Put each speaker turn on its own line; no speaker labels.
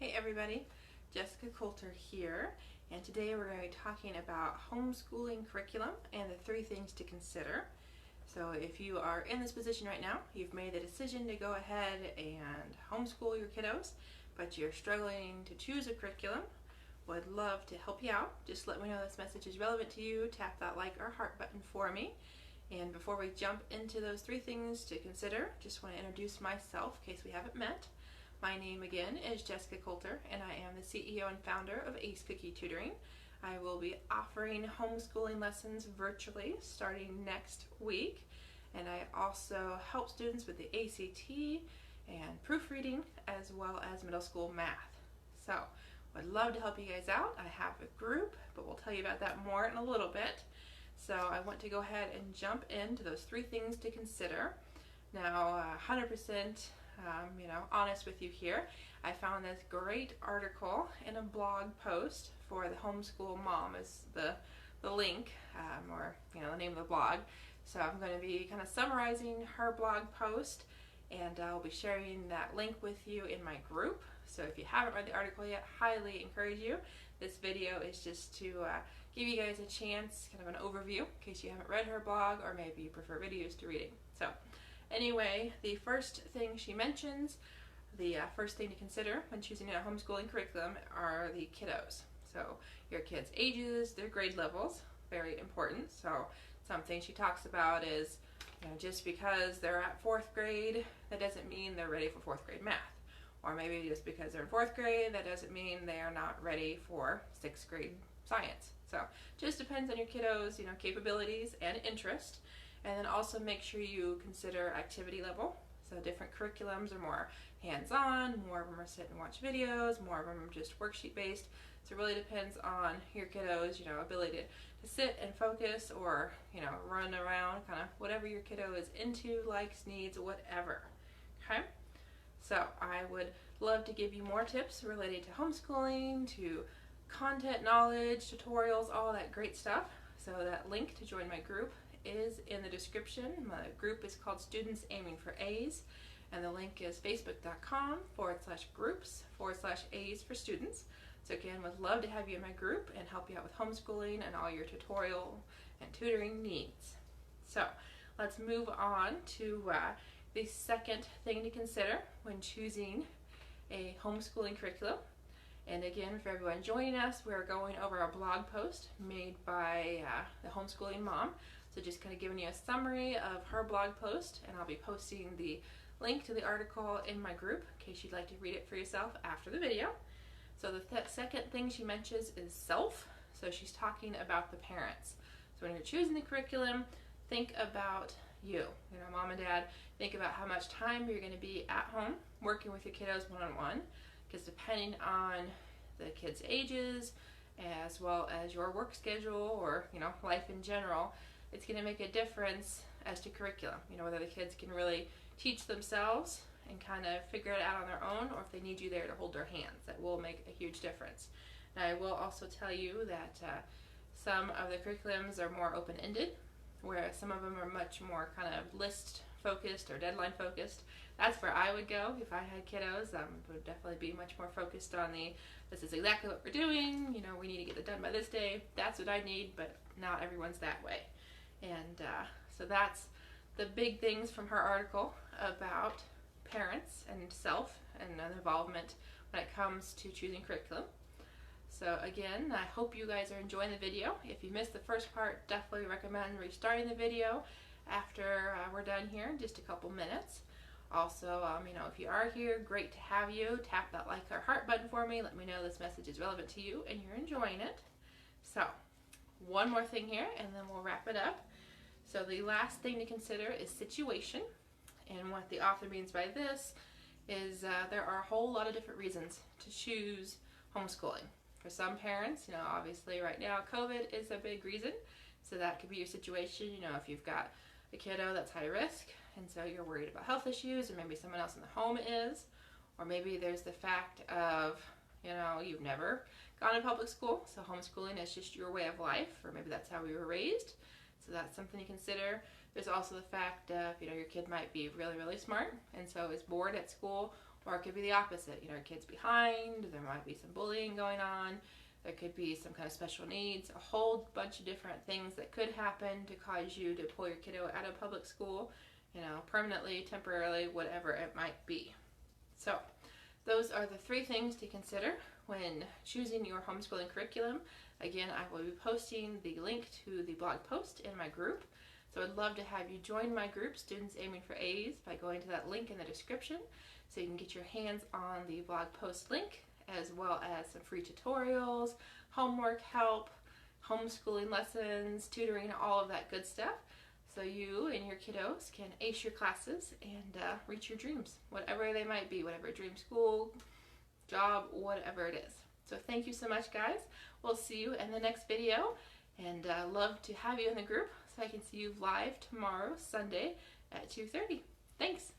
Hey everybody, Jessica Coulter here, and today we're going to be talking about homeschooling curriculum and the 3 things to consider. So if you are in this position right now, you've made the decision to go ahead and homeschool your kiddos, but you're struggling to choose a curriculum, would love to help you out. Just let me know this message is relevant to you. Tap that like or heart button for me. And before we jump into those 3 things to consider, just want to introduce myself in case we haven't met. My name again is Jessica Coulter, and I am the CEO and founder of Ace Cookie Tutoring. I will be offering homeschooling lessons virtually starting next week, and I also help students with the ACT and proofreading as well as middle school math. So would love to help you guys out. I have a group, but we'll tell you about that more in a little bit. So I want to go ahead and jump into those 3 things to consider. Now 100% honest with you here. I found this great article in a blog post for the Homeschool Mom is the link or the name of the blog. So I'm going to be kind of summarizing her blog post, and I'll be sharing that link with you in my group. So if you haven't read the article yet, highly encourage you. This video is just to give you guys a chance, kind of an overview in case you haven't read her blog or maybe you prefer videos to reading. So anyway, the first thing she mentions, the first thing to consider when choosing a homeschooling curriculum are the kiddos. So your kids' ages, their grade levels, very important. So something she talks about is, just because they're at 4th grade, that doesn't mean they're ready for 4th grade math. Or maybe just because they're in 4th grade, that doesn't mean they are not ready for 6th grade science. So just depends on your kiddos, capabilities and interest. And then also make sure you consider activity level. So different curriculums are more hands-on, more of them are sit and watch videos, more of them are just worksheet based. So it really depends on your kiddos, ability to sit and focus or, run around, kind of whatever your kiddo is into, likes, needs, whatever. Okay? So I would love to give you more tips related to homeschooling, to content knowledge, tutorials, all that great stuff. So that link to join my group is in the description. My group is called Students Aiming for A's, and the link is facebook.com/groups/A's for students. So again, would love to have you in my group and help you out with homeschooling and all your tutorial and tutoring needs. So let's move on to the second thing to consider when choosing a homeschooling curriculum. And again, for everyone joining us, we're going over a blog post made by the Homeschooling Mom. So just kind of giving you a summary of her blog post, and I'll be posting the link to the article in my group in case you'd like to read it for yourself after the video. So the second thing she mentions is self. So she's talking about the parents. So when you're choosing the curriculum, think about you, mom and dad. Think about how much time you're going to be at home working with your kiddos one-on-one, because depending on the kids' ages as well as your work schedule or life in general, it's going to make a difference as to curriculum, whether the kids can really teach themselves and kind of figure it out on their own, or if they need you there to hold their hands. That will make a huge difference. Now I will also tell you that some of the curriculums are more open-ended, whereas some of them are much more kind of list focused or deadline focused. That's where I would go if I had kiddos. Would definitely be much more focused on this is exactly what we're doing, we need to get it done by this day. That's what I need, but not everyone's that way. And so that's the big things from her article about parents and self and involvement when it comes to choosing curriculum. So again, I hope you guys are enjoying the video. If you missed the first part, definitely recommend restarting the video after we're done here in just a couple minutes. Also, if you are here, great to have you. Tap that like or heart button for me. Let me know this message is relevant to you and you're enjoying it. So one more thing here and then we'll wrap it up. So the last thing to consider is situation. And what the author means by this is there are a whole lot of different reasons to choose homeschooling. For some parents, obviously right now COVID is a big reason. So that could be your situation, if you've got a kiddo that's high risk and so you're worried about health issues, or maybe someone else in the home is, or maybe there's the fact of, you've never gone to public school, so homeschooling is just your way of life, or maybe that's how we were raised. So that's something to consider. There's also the fact of, your kid might be really, really smart and so is bored at school, Or it could be the opposite. You know, your kid's behind, there might be some bullying going on, there could be some kind of special needs, a whole bunch of different things that could happen to cause you to pull your kiddo out of public school, you know, permanently, temporarily, whatever it might be. So those are the 3 things to consider when choosing your homeschooling curriculum. Again, I will be posting the link to the blog post in my group. So I'd love to have you join my group, Students Aiming for A's, by going to that link in the description so you can get your hands on the blog post link, as well as some free tutorials, homework help, homeschooling lessons, tutoring, all of that good stuff. So you and your kiddos can ace your classes and reach your dreams, whatever they might be, whatever dream school, job, whatever it is. So thank you so much, guys. We'll see you in the next video, and love to have you in the group so I can see you live tomorrow, Sunday at 2:30. Thanks.